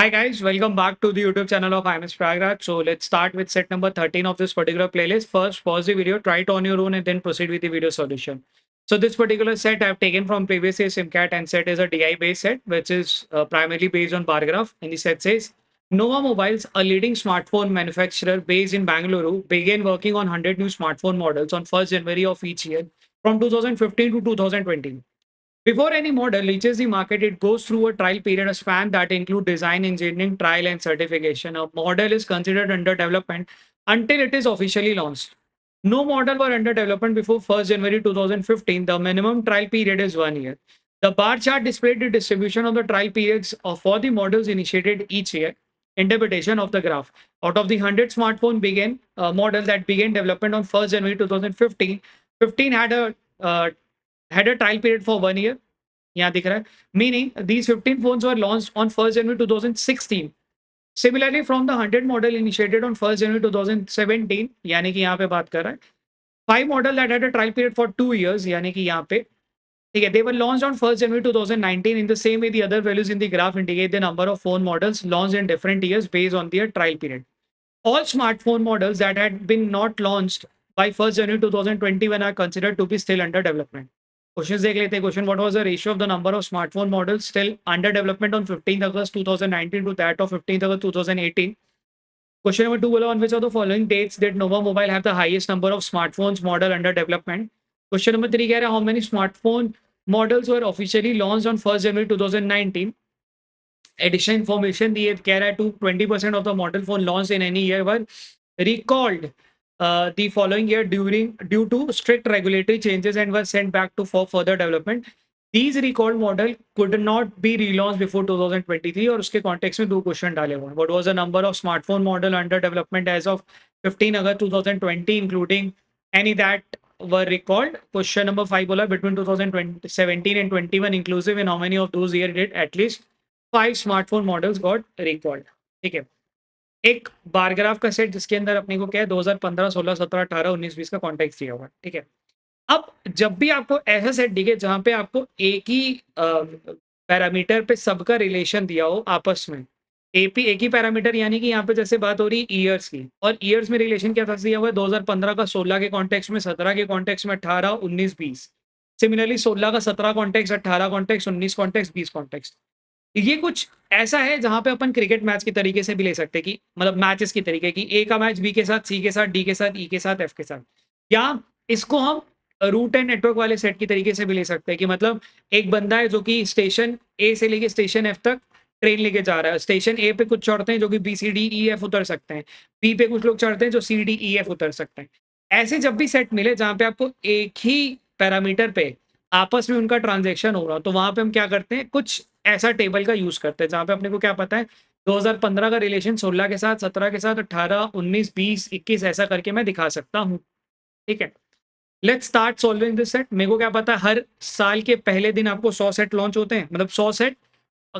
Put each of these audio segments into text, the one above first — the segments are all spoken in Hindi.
Hi guys, welcome back to the YouTube channel of IMS Pragraj. So let's start with set number 13 of this particular playlist. First, pause the video, try it on your own and then proceed with the video solution. So this particular set I've taken from previous year's SimCat and set is a DI based set, which is primarily based on bar graph. And the set says, Nova Mobiles, a leading smartphone manufacturer based in Bangalore, began working on 100 new smartphone models on 1st January of each year from 2015 to 2020. Before any model reaches the market, it goes through a trial period, a span that include design, engineering, trial, and certification. A model is considered under development until it is officially launched. No model were under development before 1st January 2015. The minimum trial period is 1 year. The bar chart displayed the distribution of the trial periods for the models initiated each year. Interpretation of the graph. Out of the 100 smartphone models that began development on 1st January 2015, 15 had a trial period for 1 year. यहाँ दिख रहा है. Meaning these 15 phones were launched on 1st January 2016. Similarly, from the 100 model initiated on 1st January 2017, यानी कि यहाँ पे बात कर रहा है. 5 model that had a trial period for 2 years, यानी कि यहाँ पे ठीक है, they were launched on 1st January 2019. In the same way, the other values in the graph indicate the number of phone models launched in different years based on their trial period. All smartphone models that had been not launched by 1st January 2021 are considered to be still under development. Questions देख लेते हैं. Question: What was the ratio of the number of smartphone models still under development on 15th August 2019 to that of 15th August 2018? Question number 2 बोला, on which of the following dates did Nova Mobile have the highest number of smartphones model under development? Question number 3 कह रहा है, how many smartphone models were officially launched on 1st January 2019? Additional information दिए कह रहा है 20% of the model phone launched in any year were recalled the following year due to strict regulatory changes and were sent back to for further development. These recalled model could not be relaunched before 2023 और उसके कॉन्टेक्स्ट में 2 क्वेश्चन डाले हुए हैं. What was the number of smartphone model under development as of 15 August 2020 including any that were recalled? Question number 5 बोला, between 2017 and 21 inclusive in how many of those year did at least 5 smartphone models got recalled. ठीक है, एक बार ग्राफ का सेट जिसके अंदर अपने को क्या है 2015, 16, 17, 18, 19, 20 का कॉन्टेक्स्ट दिया हुआ है. ठीक है, अब जब भी आपको ऐसा सेट दिखे जहां पे आपको एक ही पैरामीटर पे सबका रिलेशन दिया हो आपस में, एक ही पैरामीटर, यानी कि यहाँ पे जैसे बात हो रही है ईयर्स की, और ईयर्स में रिलेशन क्या था दिया हुआ है 2015 का 16 के कॉन्टेक्स्ट में, 17 के कॉन्टेक्स्ट में, 18, 19, 20. सिमिलरली 16 का 17 कॉन्टेक्स्ट, 18 कॉन्टेक्स्ट, 19 कॉन्टेक्स्ट, 20 कॉन्टेक्स्ट. ये कुछ ऐसा है जहां पे अपन क्रिकेट मैच के तरीके से भी ले सकते हैं कि मतलब मैचेस की तरीके की, ए का मैच बी के साथ, सी के साथ, डी के साथ, ई के साथ, एफ के साथ, या इसको हम रूट एंड नेटवर्क वाले सेट की तरीके से भी ले सकते हैं कि मतलब एक बंदा है जो कि स्टेशन ए से लेके स्टेशन एफ तक ट्रेन लेके जा रहा है. स्टेशन ए पे कुछ चढ़ते हैं जो कि B C D E F उतर सकते हैं, बी पे कुछ लोग चढ़ते हैं जो सी डी ई एफ उतर सकते हैं. ऐसे जब भी सेट मिले जहां पे आपको एक ही पैरामीटर पे आपस में उनका ट्रांजेक्शन हो रहा, तो वहां पे हम क्या करते हैं, कुछ ऐसा टेबल का यूज करते हैं जहां पे अपने को क्या पता है 2015 का रिलेशन 16 के साथ, 17 के साथ, 18, 19, 20, 21 ऐसा करके मैं दिखा सकता हूँ. ठीक है, let's start solving this set. मेरे को क्या पता है हर साल के पहले दिन आपको 100 सेट लॉन्च होते हैं, मतलब 100 सेट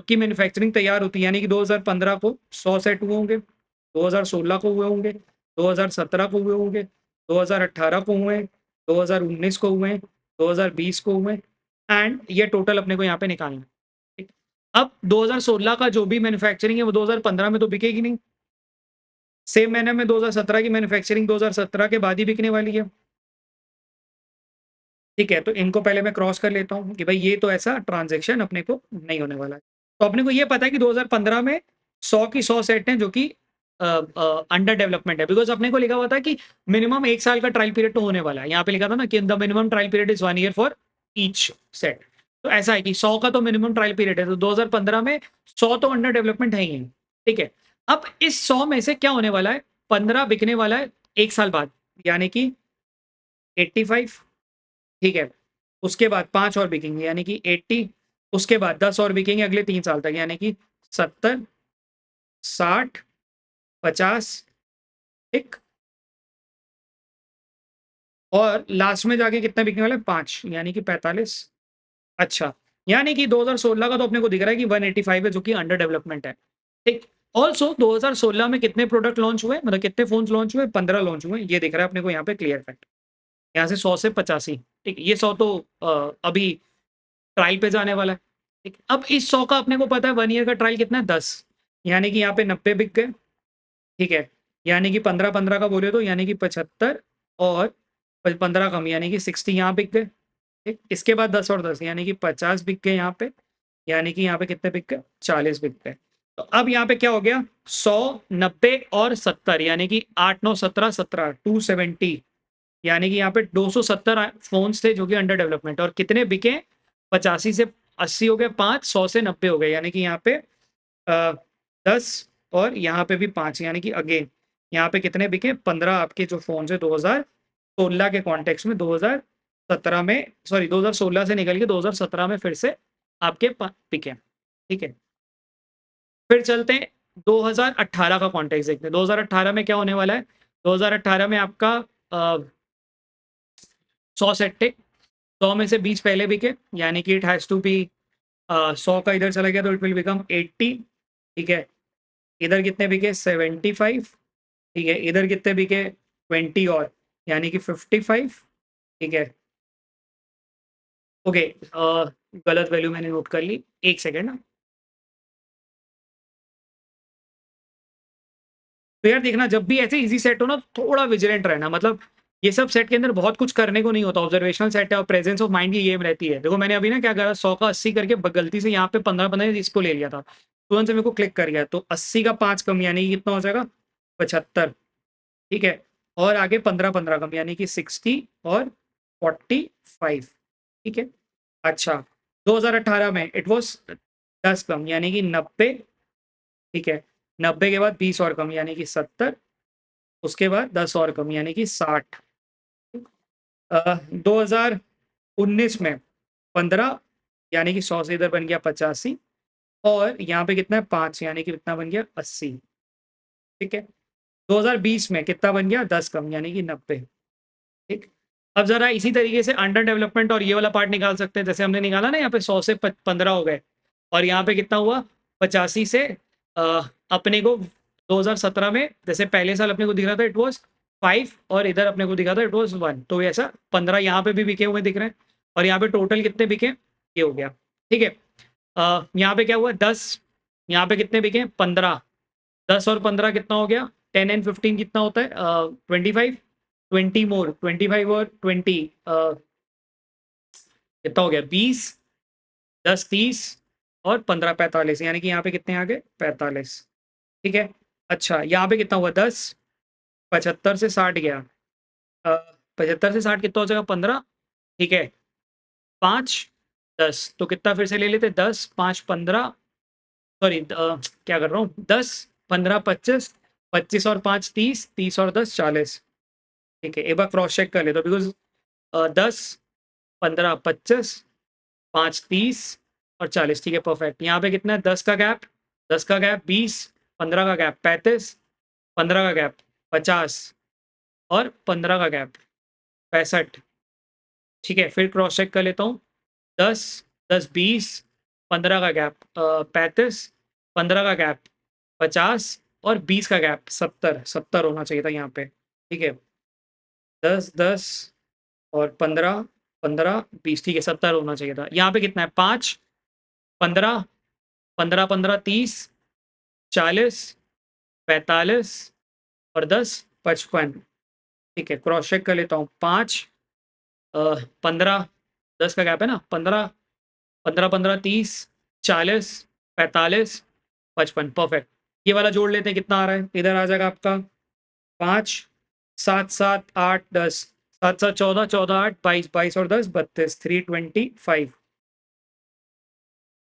की मैन्युफैक्चरिंग तैयार होती है, यानी कि 2015 को 100 सेट हुए होंगे, 2016 को हुए होंगे, 2017 को हुए होंगे, 2018 को हुए, 2019 को हुए, 2020 को हुए, एंड ये टोटल अपने को यहाँ पे निकालना है. ठीक, अब 2016 का जो भी मैन्युफैक्चरिंग है वो 2015 में तो बिकेगी नहीं. सेम महीने में 2017 की मैन्युफैक्चरिंग 2017 के बाद ही बिकने वाली है. ठीक है, तो इनको पहले मैं क्रॉस कर लेता हूँ कि भाई ये तो ऐसा ट्रांजैक्शन अपने को नहीं होने वाला है. तो अपने को ये पता है कि 2015 में 100 की 100 सेट हैं जो कि अंडर डेवलपमेंट है, बिकॉज अपने को लिखा हुआ था कि मिनिमम 1 साल का ट्रायल पीरियड तो होने वाला है. यहाँ पे लिखा था ना कि the minimum trial period is 1 year for each set. तो ऐसा है कि 100 का तो मिनिमम ट्रायल पीरियड है, तो 2015 में 100 तो अंडर डेवलपमेंट है ही है. ठीक है, अब इस 100 में से क्या होने वाला है, 15 बिकने वाला है 1 साल बाद, यानी कि 85. ठीक है, उसके बाद 5 और बिकेंगे यानी कि 80, उसके बाद 10 और बिकेंगे अगले 3 साल तक, यानी कि 70, 60, 50. ठीक, और लास्ट में जाके कितना बिकने वाला है 5, यानी कि 45. अच्छा, यानी कि 2016 का तो अपने को दिख रहा है कि 185 है जो कि अंडर डेवलपमेंट है. ठीक, ऑल्सो 2016 में कितने प्रोडक्ट लॉन्च हुए, मतलब कितने फोन लॉन्च हुए, 15 लॉन्च हुए, ये दिख रहा है अपने को यहाँ पे क्लियर फैक्ट. यहाँ से 100 से 85. ठीक, ये 100 तो अभी ट्रायल पे जाने वाला है. ठीक, अब इस 100 का अपने को पता है 1 ईयर का ट्रायल कितना है 10. यानी कि यहाँ पे 90 बिक गए, ठीक है। यानी कि 15-15 का बोले तो यानी कि 75 और 15 कम यानी कि 60 यहाँ बिक गए, ठीक। इसके बाद 10 और 10 यानी कि 50 बिक गए यहाँ पे, यानी कि यहाँ पे कितने बिक गए, 40 बिक गए। तो अब यहाँ पे क्या हो गया, 100, 90 और 70 यानी कि 8 9 17 17 270, यानी कि यहाँ पे 270 फोन्स थे जो कि अंडर डेवलपमेंट, और कितने बिके, 85 से 80 हो गए, 5 100 से 90 हो गए, यानी कि यहाँ पे 10 और यहाँ पे भी 5, यानी कि अगेन यहाँ पे कितने बिके, 15 आपके जो फोन है 2016 के कॉन्टेक्स्ट में, 2017 में, सॉरी 2016 से निकल के 2017 में फिर से आपके बिके, ठीक है। फिर चलते हैं 2018 का कॉन्टेक्स्ट देखते हैं। 2018 में क्या होने वाला है, 2018 में आपका 100 सेट थे, 100 में से 20 पहले बिके, यानी कि इट हैज टू बी 100 का इधर चला गया तो इट विल बिकम 80, ठीक है। इधर कितने बिके, 75, ठीक है। इधर कितने बिके, 20 और, यानी कि 55, ठीक है। ओके, गलत वैल्यू मैंने नोट कर ली, एक सेकेंड ना। तो यार देखना, जब भी ऐसे इजी सेट हो ना, थोड़ा विजिलेंट रहना, मतलब ये सब सेट के अंदर बहुत कुछ करने को नहीं होता, ऑब्जर्वेशनल सेट है और प्रेजेंस ऑफ माइंड की गेम रहती है। देखो मैंने अभी ना क्या करा, 100 का 80 करके गलती से यहाँ पे 15-15 इसको ले लिया था, तुरंत से मेरे को क्लिक कर गया, तो 80 का 5 कम यानी कि कितना हो जाएगा, 75, ठीक है। और आगे 15-15 कम यानी कि 60 और 45, ठीक है। अच्छा, 2018 में इट वॉज 10 कम यानी कि 90, ठीक है। 90 के बाद 20 और कम यानी कि 70, उसके बाद 10 और कम यानी कि 60। 2019 में 15 यानी कि 100 से इधर बन गया 85, और यहाँ पे कितना है 5 यानी कि कितना बन गया 80, ठीक है। 2020 में कितना बन गया 10 कम यानी कि 90, ठीक। अब जरा इसी तरीके से अंडर डेवलपमेंट और ये वाला पार्ट निकाल सकते हैं, जैसे हमने निकाला ना, यहाँ पे 100 से 15 हो गए, और यहाँ पे कितना हुआ 85 से अपने को 2017 में, जैसे पहले साल अपने को दिख रहा था इट वाज 5, और इधर अपने को दिखा था इट वाज 1, तो ऐसा 15 यहाँ पे भी बिके हुए दिख रहे हैं, और यहाँ पे टोटल कितने बिके, ये हो गया, ठीक है। यहाँ पे क्या हुआ 10, यहाँ पे कितने बिके 15, 10 और 15 कितना हो गया, 10 एंड 15 कितना होता है 25, 20 मोर 25 और 20 कितना हो गया 20, 10 30 और 15 45, यानी कि यहाँ पे कितने आ गए 45, ठीक है। अच्छा, यहाँ पे कितना हुआ 10, 75 से 60 गया, 75 से 60 कितना हो जाएगा 15, ठीक है। 5 10 तो कितना फिर से ले लेते, 10 5 15, सॉरी क्या कर रहा हूँ, 10 15 25, 25 और 5 30, 30 और 10 40, ठीक है। एक बार क्रॉस चेक कर लेते बिकॉज 10 15 25 5 30 और 40, ठीक है परफेक्ट। यहाँ पे कितना है 10 का गैप, 10 का गैप 20, 15 का गैप 35, 15 का गैप 50 और 15 का गैप 65, ठीक है। फिर क्रॉस चेक कर लेता हूँ, 10 10 20, 15 का गैप 35, 15 का गैप 50 और 20 का गैप 70, 70 होना चाहिए था यहाँ पे, ठीक है। 10 10 और 15 15 20, ठीक है 70 होना चाहिए था। यहाँ पे कितना है 5 15, 15 15 30, 40 45 और 10 55, ठीक है। क्रॉस चेक कर लेता हूँ, 5 15, 10 का गैप है ना, 15 15 15 30 40 45 55, परफेक्ट। ये वाला जोड़ लेते हैं, कितना आ रहा है, इधर आ जाएगा आपका 5 7 7 8 10, 7 7 14 14 8 22 22 और 10 32, 325,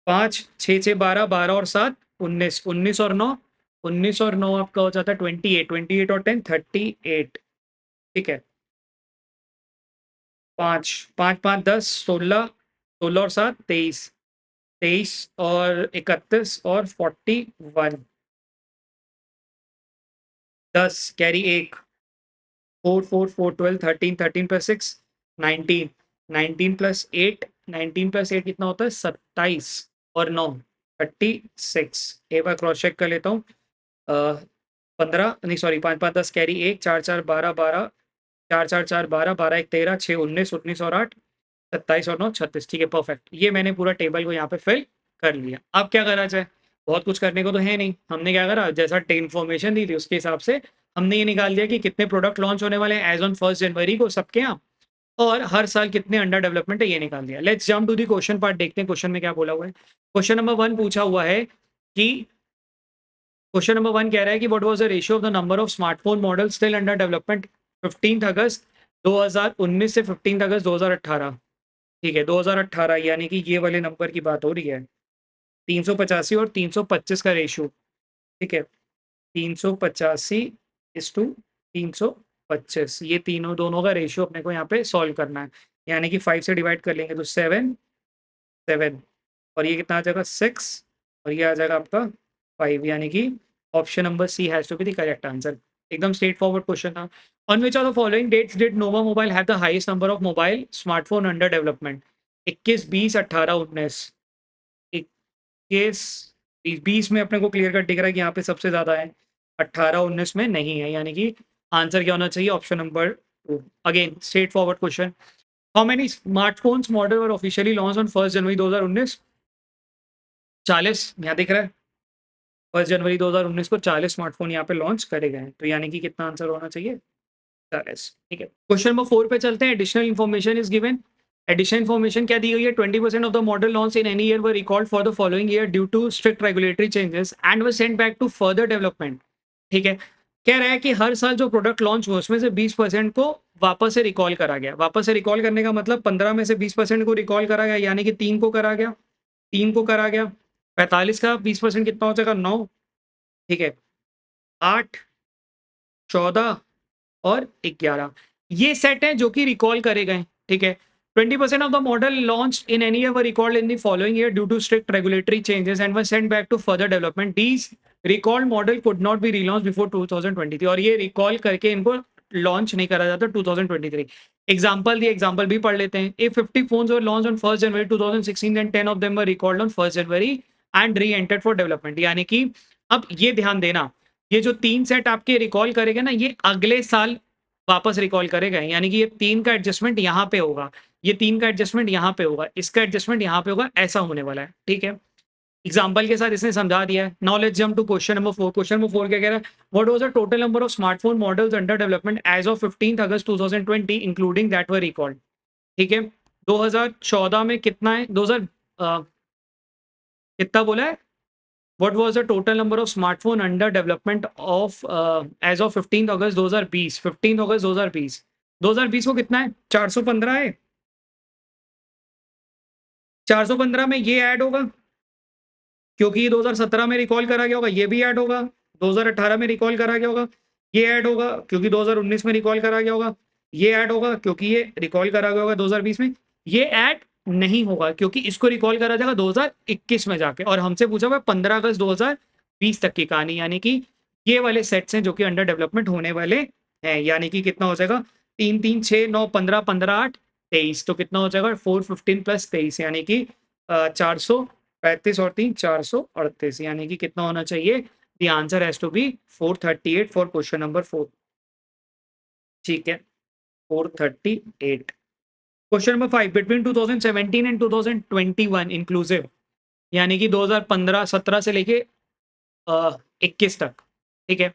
5 6 6 12 12 और 7 19, 19 और 9, 19 और 9 आपका हो जाता है 28, 28 और 10 38, ठीक है। 5 5 5 10 16, 16 और 7 23, 23 और 31 और 41, 10 कैरी 1, 4 4 4 12 13, 13 प्लस 6 19, 19 प्लस 8, 19 प्लस 8 कितना होता है 27 और 9 36। एक बार क्रॉस चेक कर लेता हूँ, 15 नहीं सॉरी 5 5 10 कैरी 1, 4 4 12 12, 4 4 4 12 12 1 13, 6 19, 19 और 8 27 और 9 36, ठीक है परफेक्ट। ये मैंने पूरा टेबल को यहाँ पे फिल कर लिया। अब क्या करना चाहिए, बहुत कुछ करने को तो है नहीं। हमने क्या करा, जैसा इन्फॉर्मेशन दी थी उसके हिसाब से हमने ये निकाल दिया कि कितने प्रोडक्ट लॉन्च होने वाले हैं एज ऑन 1 जनवरी को सबके यहाँ, और हर साल कितने अंडर डेवलपमेंट है ये निकाल दिया। Let's jump to the question part, देखते हैं क्वेश्चन में क्या बोला हुआ है। क्वेश्चन नंबर 1 पूछा हुआ है कि क्वेश्चन नंबर 1 कह रहा है कि what was the ratio of the number of smartphone model still under development 15 अगस्त 2019 से 15 अगस्त 2018। ठीक है, 2018 यानी कि ये वाले नंबर की बात हो रही है। 385 और 325 का रेशियो। ठीक है, 385 इस टू 325, ये तीनों दोनों का रेशियो अपने को यहाँ पे सॉल्व करना है। यानी कि 5 से डिवाइड कर लेंगे तो 7 7, और ये कितना आ जाएगा 6, और ये आ जाएगा आपका 5, यानी कि option number C has to be the correct answer. एकदम स्ट्रेट फॉरवर्ड क्वेश्चन था। On which of the following dates did Nova mobile have the highest number of mobile smartphone under development? 21, 20, 18, 19। 21, 20 में अपने को क्लियर कट दिख रहा है कि यहाँ पे सबसे ज्यादा है, 18, 19 में नहीं है, यानी कि आंसर क्या होना चाहिए, option number 2। Again straight forward question. How many smartphones model were officially launch on 1 जनवरी 2019? 40 यहाँ दिख रहा है। 1 जनवरी 2019 को 40 स्मार्टफोन यहाँ पे लॉन्च करे गए हैं, तो यानी कि कितना आंसर होना चाहिए, 40। ठीक है, क्वेश्चन नंबर 4 पे चलते हैं। Additional information is given. Additional information क्या दी गई है, 20% of the model launch in any year were recalled for the following year due to strict regulatory changes and were sent back to further development. ठीक है, कह रहा है कि हर साल जो प्रोडक्ट लॉन्च हुआ उसमें से 20% को वापस से रिकॉल करा गया। वापस से रिकॉल करने का मतलब 15 में से 20% को रिकॉल करा गया, यानी कि 3 को करा गया, 3 को करा गया। 45 का 20% कितना हो जाएगा, 9। ठीक है, 8, 14 और 11 ये सेट है जो कि रिकॉल करे गए। ठीक है, 20% of the model launched in any year were recalled in the following year due to strict regulatory changes and were sent back to further development. These recalled model could not be relaunched before 2023, और ये रिकॉल करके इनको लॉन्च नहीं करा जाता 2023। एग्जाम्पल दी, एग्जाम्पल भी पढ़ लेते हैं। If 50 phones were launched on 1 January 2016, then 10 of them were recalled on 1 January and re-entered for development। यानी कि अब ये ध्यान देना, ये जो 3 सेट आपके रिकॉल करेगा ना, ये अगले साल वापस रिकॉल करेगा, यानी कि ये 3 का एडजस्टमेंट यहाँ पे होगा, ये 3 का एडजस्टमेंट यहाँ पे होगा, इसका एडजस्टमेंट यहाँ पे होगा, ऐसा होने वाला है। ठीक है, एग्जाम्पल के साथ इसने समझा दिया है। Now let's jump to question number 4। Question number 4 क्या कह रहा है, what was the total number of smartphone models under development as of 15 August 2020 including that were recalled? ठीक है, 2014 में कितना है, 2000 कितना बोला है, what was the total number of smartphone under development of as of 15 अगस्त 2020? 15 अगस्त 2020, 2020 को कितना है, 415 है। 415 में ये ऐड होगा क्योंकि ये 2017 में रिकॉल करा गया होगा, ये भी ऐड होगा। 2018 में रिकॉल करा गया होगा, ये ऐड होगा क्योंकि 2019 में रिकॉल करा गया होगा, ये ऐड होगा क्योंकि ये रिकॉल करा गया होगा 2020 में। ये ऐड नहीं होगा क्योंकि इसको रिकॉल करा जाएगा 2021 में जाके, और हमसे पूछा हुआ 15 अगस्त 2020 तक की कहानी, यानी कि ये वाले सेट्स हैं जो कि अंडर डेवलपमेंट होने वाले हैं। यानी कि कितना हो जाएगा, 3 3 6 9 15 15 8 23, तो कितना हो जाएगा 415 प्लस 23, यानी कि 435 और 3 438, यानी कि कितना होना चाहिए, the answer has to be 438 for question number 4। ठीक है, 438। Question number 5, between 2017 and 2021 inclusive, यानी कि 2015-17 से लेके 21 तक। ठीक है,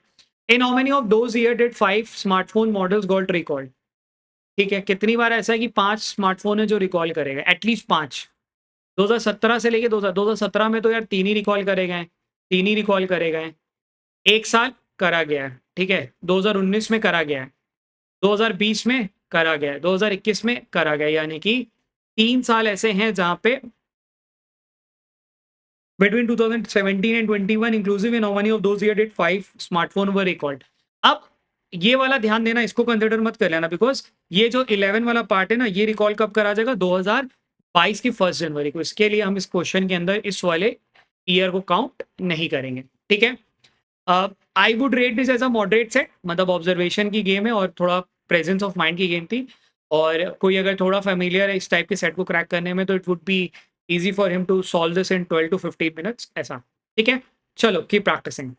in how many of those year did 5 smartphone models got recalled? ठीक है, कितनी बार ऐसा है कि 5 स्मार्टफोन है जो रिकॉल करेगा, एटलीस्ट 5। 2017 से लेके 2017 में तो यार 3 ही रिकॉल करे गए, 3 ही रिकॉल करे गए। 1 साल करा गया है, ठीक है, 2019 में करा गया है, 2020 में करा गया है, 2021 में करा गया है, यानी कि 3 साल ऐसे हैं जहां पे between 2017 and 21 inclusive in how many of those year did 5 smartphone were recalled? अब ये वाला ध्यान देना, इसको कंसिडर मत कर लेना, बिकॉज ये जो 11 वाला पार्ट है ना, ये रिकॉल कब करा जाएगा, 2022 की 1 जनवरी को। इसके लिए हम इस क्वेश्चन के अंदर इस वाले ईयर को काउंट नहीं करेंगे। ठीक है, I would rate this as a moderate set, मतलब ऑब्जर्वेशन की गेम है और थोड़ा प्रेजेंस ऑफ माइंड की गेम थी, और कोई अगर थोड़ा फेमिलियर है इस टाइप के सेट को क्रैक करने में तो it would be easy for him to solve this in 12 to 15 minutes ऐसा। ठीक है, चलो कीप प्रैक्टिसिंग।